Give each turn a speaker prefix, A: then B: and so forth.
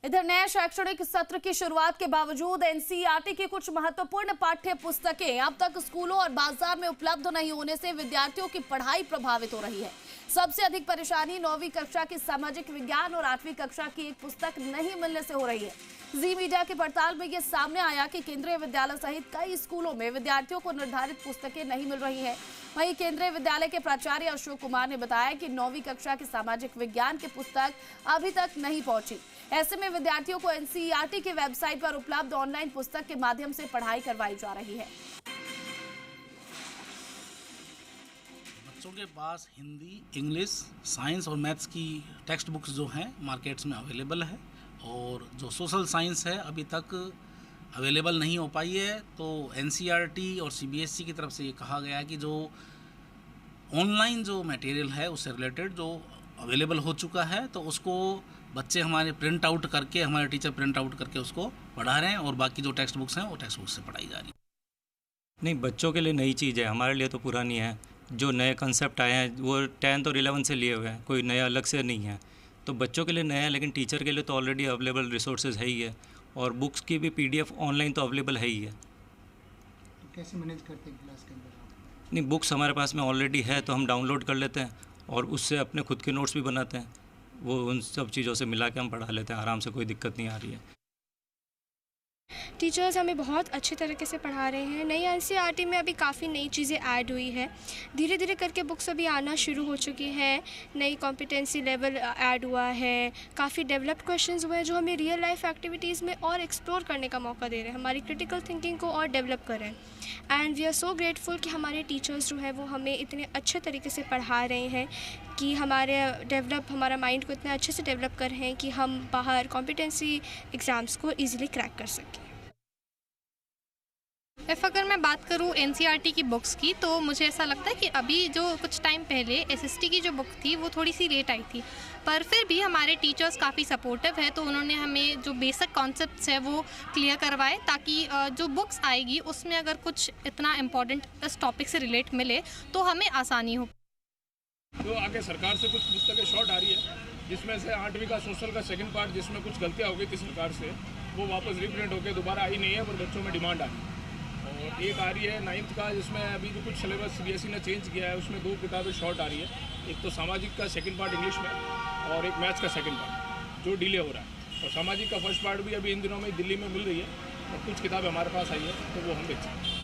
A: इधर नए शैक्षणिक सत्र की शुरुआत के बावजूद एनसीईआरटी की कुछ महत्वपूर्ण पाठ्य पुस्तकें अब तक स्कूलों और बाजार में उपलब्ध नहीं होने से विद्यार्थियों की पढ़ाई प्रभावित हो रही है। सबसे अधिक परेशानी 9वीं कक्षा की सामाजिक विज्ञान और 8वीं कक्षा की एक पुस्तक नहीं मिलने से हो रही है। जी मीडिया की पड़ताल में यह सामने आया कि केंद्रीय विद्यालय सहित कई स्कूलों में विद्यार्थियों को निर्धारित पुस्तकें नहीं मिल रही है। वहीं केंद्रीय विद्यालय के प्राचार्य अशोक कुमार ने बताया कि 9वीं कक्षा की सामाजिक विज्ञान की पुस्तक अभी तक नहीं पहुंची। ऐसे में विद्यार्थियों को एनसीईआरटी की वेबसाइट पर उपलब्ध ऑनलाइन पुस्तक के माध्यम से पढ़ाई करवाई जा रही है।
B: बच्चों के पास हिंदी, इंग्लिश, साइंस और मैथ्स की टेक्स्ट बुक्स जो हैं मार्केट्स में अवेलेबल है, और जो सोशल साइंस है अभी तक अवेलेबल नहीं हो पाई है। तो एनसीईआरटी और सीबीएसई की तरफ से ये कहा गया है कि जो ऑनलाइन जो मटेरियल है उससे रिलेटेड जो अवेलेबल हो चुका है तो उसको बच्चे हमारे प्रिंट आउट करके, हमारे टीचर प्रिंट आउट करके उसको पढ़ा रहे हैं, और बाकी जो टेक्स्ट बुक्स हैं वो टेक्स्ट बुक्स से पढ़ाई जा रही है।
C: नहीं, बच्चों के लिए नई चीज़ है, हमारे लिए तो पुरानी है। जो नए कंसेप्ट आए हैं वो 10th और 11th से लिए हुए हैं, कोई नया अलग से नहीं है। तो बच्चों के लिए नया है, लेकिन टीचर के लिए तो ऑलरेडी अवेलेबल रिसोर्सेज है ही है, और बुक्स की भी PDF ऑनलाइन तो अवेलेबल है ही है।
D: तो कैसे मैनेज करते हैं क्लास के अंदर?
C: नहीं, बुक्स हमारे पास में ऑलरेडी है तो हम डाउनलोड कर लेते हैं और उससे अपने खुद के नोट्स भी बनाते हैं। वो उन सब चीज़ों से मिला के हम पढ़ा लेते हैं, आराम से, कोई दिक्कत नहीं आ रही है।
E: टीचर्स हमें बहुत अच्छे तरीके से पढ़ा रहे हैं। नई एनसीईआरटी में अभी काफ़ी नई चीज़ें ऐड हुई है, धीरे धीरे करके बुक्स अभी आना शुरू हो चुकी हैं। नई कॉम्पिटेंसी लेवल ऐड हुआ है, काफ़ी डेवलप्ड क्वेश्चंस हुए हैं जो हमें रियल लाइफ एक्टिविटीज़ में और एक्सप्लोर करने का मौका दे रहे हैं, हमारी क्रिटिकल थिंकिंग को और डेवलप कर रहे हैं। And we are so grateful कि हमारे टीचर्स जो है वो हमें इतने अच्छे तरीके से पढ़ा रहे हैं कि हमारा माइंड को इतना अच्छे से डेवलप कर रहे हैं कि हम बाहर कॉम्पिटेंसी एग्ज़ाम्स को ईजिली क्रैक कर सकें।
F: अगर मैं बात करूं एनसीईआरटी की बुक्स की, तो मुझे ऐसा लगता है कि अभी जो कुछ टाइम पहले एसएसटी की जो बुक थी वो थोड़ी सी लेट आई थी, पर फिर भी हमारे टीचर्स काफ़ी सपोर्टिव है, तो उन्होंने हमें जो बेसिक कॉन्सेप्ट्स है वो क्लियर करवाए, ताकि जो बुक्स आएगी उसमें अगर कुछ इतना इम्पोर्टेंट इस टॉपिक से रिलेट मिले तो हमें आसानी हो।
G: तो आगे सरकार से कुछ पुस्तकें शॉर्ट आ रही है, जिसमें से 8वीं का सोशल का सेकंड पार्ट, जिसमें कुछ गलतियाँ हो गई थी सरकार से, वो वापस रिप्रिंट होकर दोबारा आई नहीं है, पर बच्चों में डिमांड आ रही है। और एक आ रही है 9th का, जिसमें अभी जो कुछ सिलेबस सीबीएसई ने चेंज किया है उसमें 2 किताबें शॉर्ट आ रही है, एक तो सामाजिक का सेकंड पार्ट इंग्लिश में और एक मैथ्स का सेकंड पार्ट जो डिले हो रहा है। और सामाजिक का फर्स्ट पार्ट भी अभी इन दिनों में दिल्ली में मिल रही है, और कुछ किताबें हमारे पास आई है तो वो हम बेचेंगे।